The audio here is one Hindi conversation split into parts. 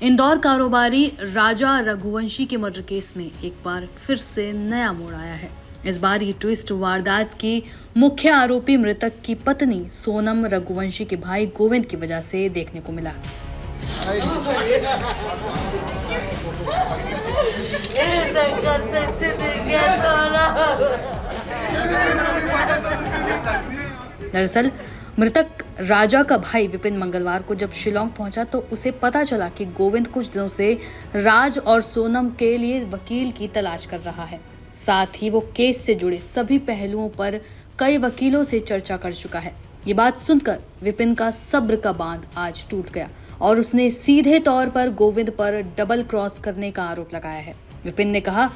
इंदौर कारोबारी राजा रघुवंशी के मर्डर केस में एक बार फिर से नया मोड़ आया है। इस बार ये ट्विस्ट वारदात की मुख्य आरोपी मृतक की पत्नी सोनम रघुवंशी के भाई गोविंद की वजह से देखने को मिला। दरअसल मृतक राजा का भाई विपिन मंगलवार को जब शिलोंग पहुंचा तो उसे पता चला कि गोविंद कुछ दिनों से राज और सोनम के लिए वकील की तलाश कर रहा है। साथ ही वो केस से जुड़े सभी पहलुओं पर कई वकीलों से चर्चा कर चुका है। ये बात सुनकर विपिन का सब्र का बांध आज टूट गया और उसने सीधे तौर पर गोविंद पर डबल क्रॉस करने का आरोप लगाया है। विपिन ने कहा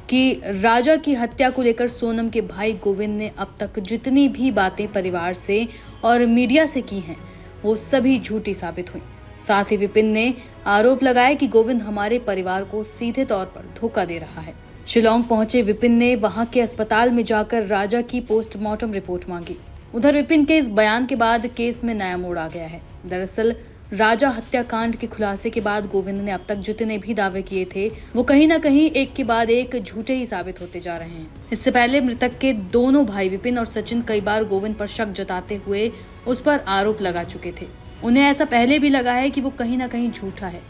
कि राजा की हत्या को लेकर सोनम के भाई गोविंद ने अब तक जितनी भी बातें परिवार से और मीडिया से की हैं, वो सभी झूठी साबित हुई। साथ ही विपिन ने आरोप लगाया कि गोविंद हमारे परिवार को सीधे तौर पर धोखा दे रहा है। शिलोंग पहुंचे विपिन ने वहां के अस्पताल में जाकर राजा की पोस्टमार्टम रिपोर्ट मांगी। उधर विपिन के इस बयान के बाद केस में नया मोड़ आ गया है। दरअसल राजा हत्याकांड के खुलासे के बाद गोविंद ने अब तक जितने भी दावे किए थे वो कहीं न कहीं एक के बाद एक झूठे ही साबित होते जा रहे हैं। इससे पहले मृतक के दोनों भाई विपिन और सचिन कई बार गोविंद पर शक जताते हुए उस पर आरोप लगा चुके थे। उन्हें ऐसा पहले भी लगा है कि वो कहीं न कहीं झूठा है।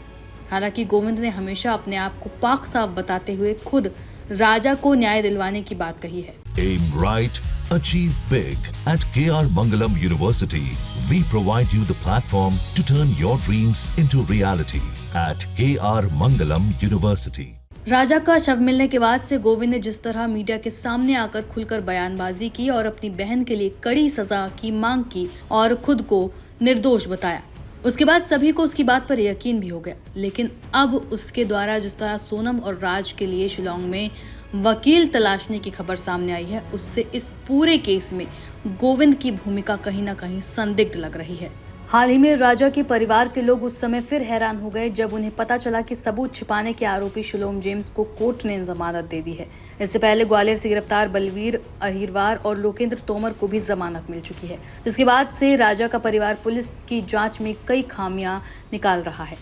हालांकि गोविंद ने हमेशा अपने आप को पाक साफ बताते हुए खुद राजा को न्याय दिलवाने की बात कही है। Aim right, achieve big. At KR Mangalam University, we provide you the platform to turn your dreams into reality. At KR Mangalam University. राजा का शव मिलने के बाद से गोविंद ने जिस तरह मीडिया के सामने आकर खुलकर बयानबाजी की और अपनी बहन के लिए कड़ी सजा की मांग की और खुद को निर्दोष बताया, उसके बाद सभी को उसकी बात पर यकीन भी हो गया। लेकिन अब उसके द्वारा जिस तरह सोनम और राज के लिए शिलोंग में वकील तलाशने की खबर सामने आई है, उससे इस पूरे केस में गोविंद की भूमिका कहीं ना कहीं संदिग्ध लग रही है। हाल ही में राजा के परिवार के लोग उस समय फिर हैरान हो गए जब उन्हें पता चला कि सबूत छिपाने के आरोपी शिलोंग जेम्स को कोर्ट ने जमानत दे दी है। इससे पहले ग्वालियर से गिरफ्तार बलवीर अहिरवार और लोकेंद्र तोमर को भी जमानत मिल चुकी है, जिसके बाद से राजा का परिवार पुलिस की जांच में कई खामियां निकाल रहा है।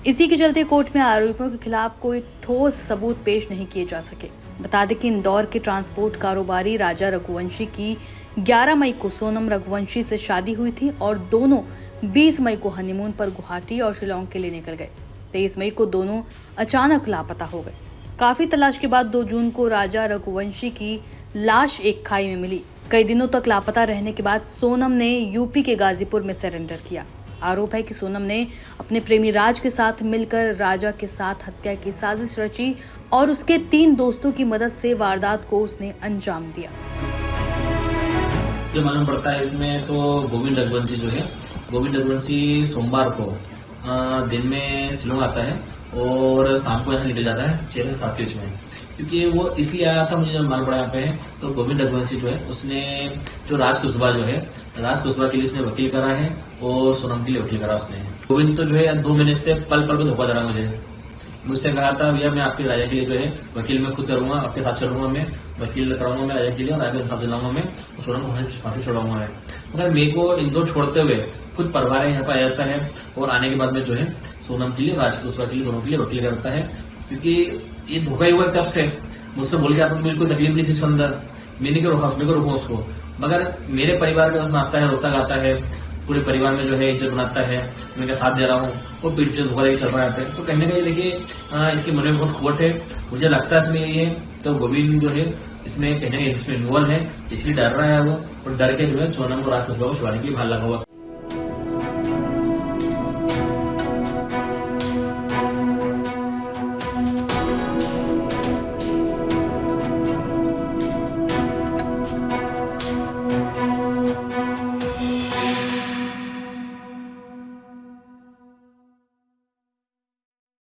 इसी के चलते कोर्ट में आरोपियों के खिलाफ कोई ठोस सबूत पेश नहीं किए जा सके। बता दें कि इंदौर के ट्रांसपोर्ट कारोबारी राजा रघुवंशी की 11 मई को सोनम रघुवंशी से शादी हुई थी और दोनों 20 मई को हनीमून पर गुवाहाटी और शिलोंग के लिए निकल गए। 23 मई को दोनों अचानक लापता हो गए। काफी तलाश के बाद 2 जून को राजा रघुवंशी की लाश एक खाई में मिली। कई दिनों तक लापता रहने के बाद सोनम ने यूपी के गाजीपुर में सरेंडर किया। आरोप है कि सोनम ने अपने प्रेमी राज के साथ मिलकर राजा के साथ हत्या की साजिश रची और उसके 3 दोस्तों की मदद से वारदात को उसने अंजाम दिया। जो मालूम पड़ता है इसमें तो गोविंद रघुवंशी जो है, गोविंद रघुवंशी सोमवार को दिन में शिलोंग आता है और शाम को यहाँ निकल जाता है 6 से 7 के बीच में। क्योंकि वो इसलिए आया था, मुझे जब मालूम पड़ा यहाँ पे है तो गोविंद रघुवंशी जो है उसने जो राज कुशवाहा जो है, राज कुशवाहा के लिए उसने वकील करा है और सोनम के लिए वकील करा उसने। गोविंद तो जो है 2 महीने से पल पल को धोखा दे रहा मुझसे कहा था भैया मैं आपके राजा के लिए जो है वकील में खुद करूंगा, आपके साथ चलूंगा, मैं वकील कराऊंगा मैं राजा के लिए और राजा के साथ दिलाऊंगा मैं और सोनम को फांसी छुड़ाऊंगा मैं। मगर मेरे को इंदौर छोड़ते हुए खुद परिवार यहाँ पर आ जाता है और आने के बाद में जो है सोनम के लिए, राज कुशवाहा के लिए, दोनों के लिए वकील करता है। क्योंकि ये धोखा ही हुआ तब से मुझसे बोल के आपको मेरे को तकलीफ नहीं थी इसके अंदर, मैंने क्यों रोका, मेरे को रोका उसको। मगर मेरे परिवार के उसमें आता है, रोता गाता है, पूरे परिवार में जो है इज्जत बनाता है, मैं क्या साथ दे रहा हूँ, वो पीठ पे धोखा देकर चल रहा है। तो कहीं ना कहीं देखिए इसके मन में बहुत खोट है, मुझे लगता है इसमें ये है। तो गोविंद जो है इसमें कहीं ना कहीं इसमें इन्वॉल्व है, इसलिए डर रहा है वो, और डर के जो है सोनम को राज कुशवाहा को छुड़ाने के लिए भाग लगा हुआ।